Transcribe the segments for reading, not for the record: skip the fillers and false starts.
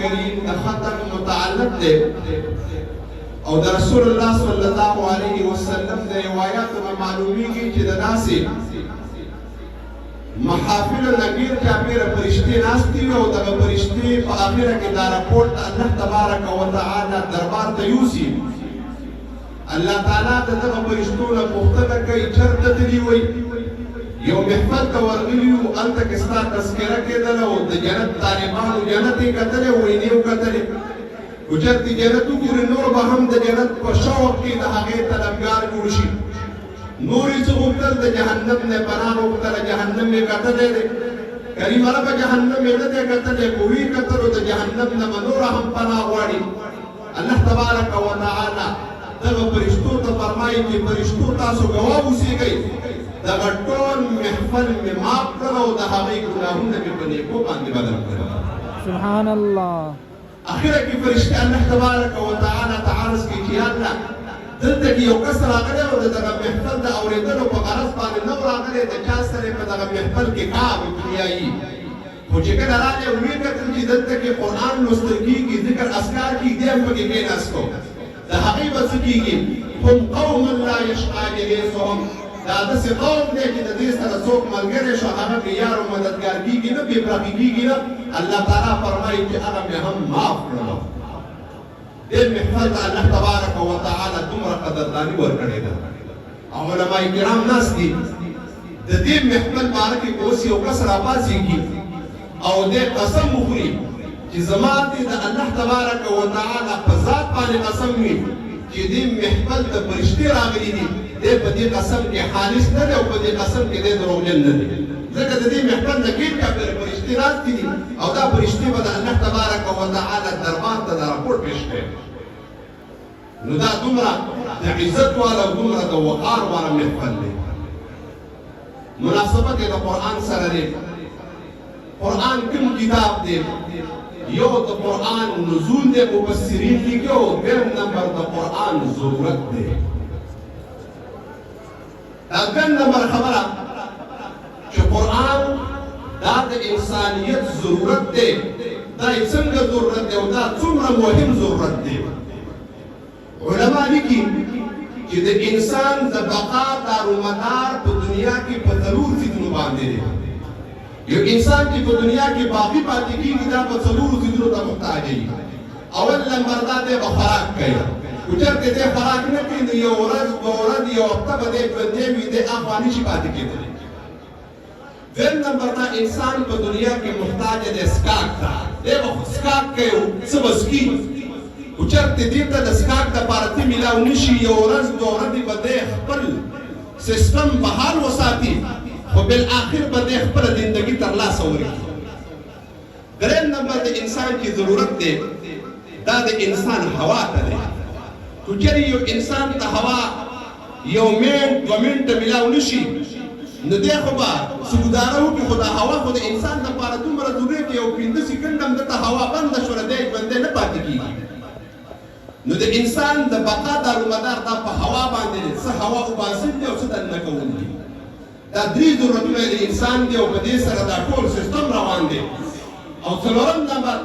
کریم د ختم متعلق دی او د رسول الله صلی الله علیه وسلم د روایاتو نه معلومیږي چې د داسې محافل نګیر چاپیره فرشتې ناستې وي او دغه فرشتې په اخره کې دا راپورټ الله تبارک وتعالی دربار ته یوسي. الله تعالی د دغه فرشتو نه پوښتنه کوي چېرته تللي وئ؟ یو محفل ته ورغلي وو، هلته کې ستا تذکره کېدله او د جنت طالبانو جنت یې کتلی او وینې وکتلې. خو چېرته جنت وګوري نور به هم د جنت په شوق کې د هغې طلبګار جوړ شي. نور یې څه غوښتل؟ د جهنم نه پناه وغوښتله، جهنم یې کتلی دی. کریم ربه جهنم یې نه دی کتلی، خو ویې کتلو د جهنم نه به نوره هم پناه غواړي. الله تبارک وتعالی دغه فرشتو ته فرمایي چې فرشتو تاسو ګواه اوسېږئ، دغه ټول محفل مې معاف کړه او د هغې ګناهونه مې په نیکو باندې بدل کړل. سبحان الله. اخره کې فرشته الله تبارک وتعالی ته عرض کوي چې یا الله دلته کې یو کس راغلی او د دغه محفل د اورېدلو په غرض باندې نه و راغلی، د چا سره په دغه محفل کې کار دنیایي، خو چې کله راغلی او ویې کتل چې دلته کې قرآن لوستل کېږي، ذکر اذکار کېږي، دی هم پکې کېناستو. د هغې به څه کېږي؟ هم قوم لا یشقی جلیسهم، دا داسې قوم دی چې د دې سره څوک ملګری شو هغه بې یار او مددګار کېږي نه، بې برخې کېږي نه. الله تعالی فرمایي چې هغه مې هم معاف کړلو. دې محفل ته الله تبارک وتعالی دومره قدرداني ورکړې ده. او علما کرام ناست دي، د دې محفل باره کې اوس یو کس راپاڅېږي او دې قسم وخوري چې زما دې د الله تبارک وتعالی په ذات باندې قسم وي چې دې محفل ته فرشتې راغلي دي، دې په دې قسم کې خالص نه دی او په دې قسم کې دې دروغجن نه دی. ځکه د دې محفل نه ګیر چاپېره فرشتې ناستې دي او دا فرشتې به د الله تبارک وتعالی دربار ته دا راپورټ پېښ کړي. نو دا دومره د عزت والا او دومره د وقار والا محفل دی. مناسبت یې د قرآن سره دی. قرآن کوم کتاب دی؟ یو د قرآن نزول دی، مفسرین لیکي، او دویم نمبر د قرآن ضرورت دی. دا دویم نمبر خبره چې قرآن دا د انسانیت ضرورت دی. دا یې څنګه ضرورت دی او دا څومره مهم ضرورت دی؟ علما لیکي چې د انسان د بقا دارومدار په دنیا کې په څلور څیزونو باندې دی. یو انسان چې په دنیا کې باقي پاتې کېږي دا په څلورو څیزونو ته محتاج دی. اول نمبر دا دی به خوراک کوي. خو چېرته دی خوراک نه کوي نو یو ورځ دوه ورځې یو هفته به دی ژوندی وي، دی هغه نشي پاتې کېدلی. دویم نمبر دا انسان په دنیا کې محتاج دی څښاک ته. دی به څښاک کوي، څه به څښي، خو چېرته دې ته د څښاک دپاره ته میلاو نه شي، یو ورځ دوه ورځې به دی خپل سیسټم بحال وساتي، خو بالآخر به دی خپله زندګي ترلاسه ورکړي. درېیم نمبر د انسان چې ضرورت دی دا د انسان هوا ته دی. خو چېرې یو انسان ته هوا یو منټ دوه منټه میلاو نه شي نو دی خو به څه ګزاره وکړي، خو دا هوا خو د انسان دپاره دومره ضروري چې یو 15 سکنډ هم دته هوا بنده شوله دی ژوندی نه پاتې کېږي. نو د انسان د بقا دارومدار دا په هوا باندې دی، څه هوا وباسل دي او څه دننه کول دي. دا درې ضرورتونه د انسان دي او په دې سره دا ټول سیستم روان دی. او څلورم نمبر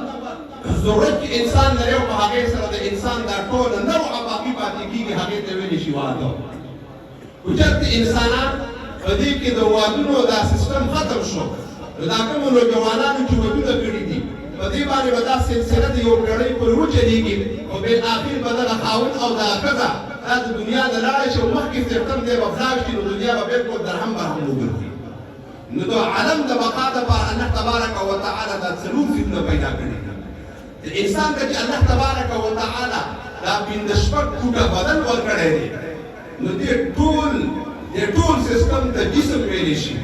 ضرورت چې انسان لري او په هغې سره د انسان دا ټوله نوعه باقي پاتې کېږي، هغې ته ویلی شي واده. خو چېرته انسانان په دې کې د وادونو دا سیستم ختم شو، نو دا کومو نوجوانانو چې ودونه کړي دي په دې باندې به دا سلسله د یو پېړۍ پورې وچلېږي، خو بالآخر به دغه خاوند او دغه ښځه دا د دنیا نه لاړه شي او مخکې سیستم دی به فلاش شي، نو دنیا به بلکل درهم برهم وګرځي. نو د عالم د بقا دپاره الله تبارک وتعالی دا څلور څیزونه پیدا کړي. د انسان ته چې الله تبارک وتعالی دا 15 فوټه بدن ورکړی دی، نو دې ټول سیستم ته جسم ویلی شي.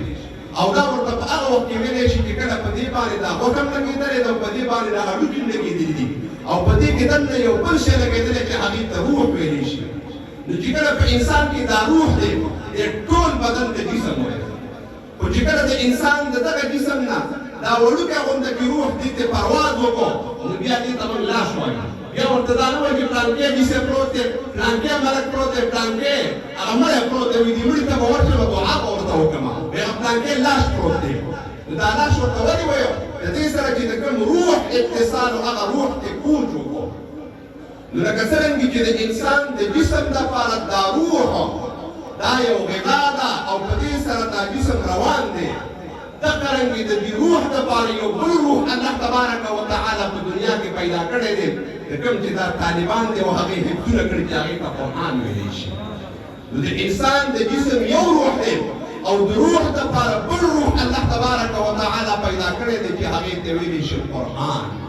او دا ورته په هغه وخت کې ویلی شي چې کله په دې باندې دا غوښه هم لګېدلې ده او په دې باندې دا هډوکي هم لګېدلي دي او په دې کې دننه یو بل شی لګېدلی چې هغې ته روح ویلی شي. نو چې کله په انسان کې دا روح دی، دې ټول بدن ته جسم وایي. خو چې کله د انسان د دغه جسم نه دا وړوکی غونډه کې روح دې ته پرواز وکړو، نو بیا دې ته موږ لاش وایو. بیا ورته دا نه وایي چې پلانکې جسم پروت دی، پلانکې ملک پروت دی، پلانکې هغه مړی پروت دی، وي دې مړي ته به ورشم دعا به ورته وکړم، بیا پلانکې لاش پروت دی. نو دا الله شورته ولې ویو د دې سره چې د کوم روح اتصال او هغه روح ته کوچ وکړو نو لکه څرنګه چې د انسان د جسم دپاره دا روح دا یو غذا ده او په دې سره دا جسم روان دی دغه رنګې د دې روح دپاره یو بل روح الله تبارک وتعالی په دنیا کې پیدا کړی دی د کوم چې دا طالبان دی او هغې حفظونه کړي چې هغې ته قرآن ویلی شي نو د انسان د جسم یو روح دی او د روح دپاره بل روح الله تبارک وتعالی پیدا کړی دی چې هغې ته ویلی شي قرآن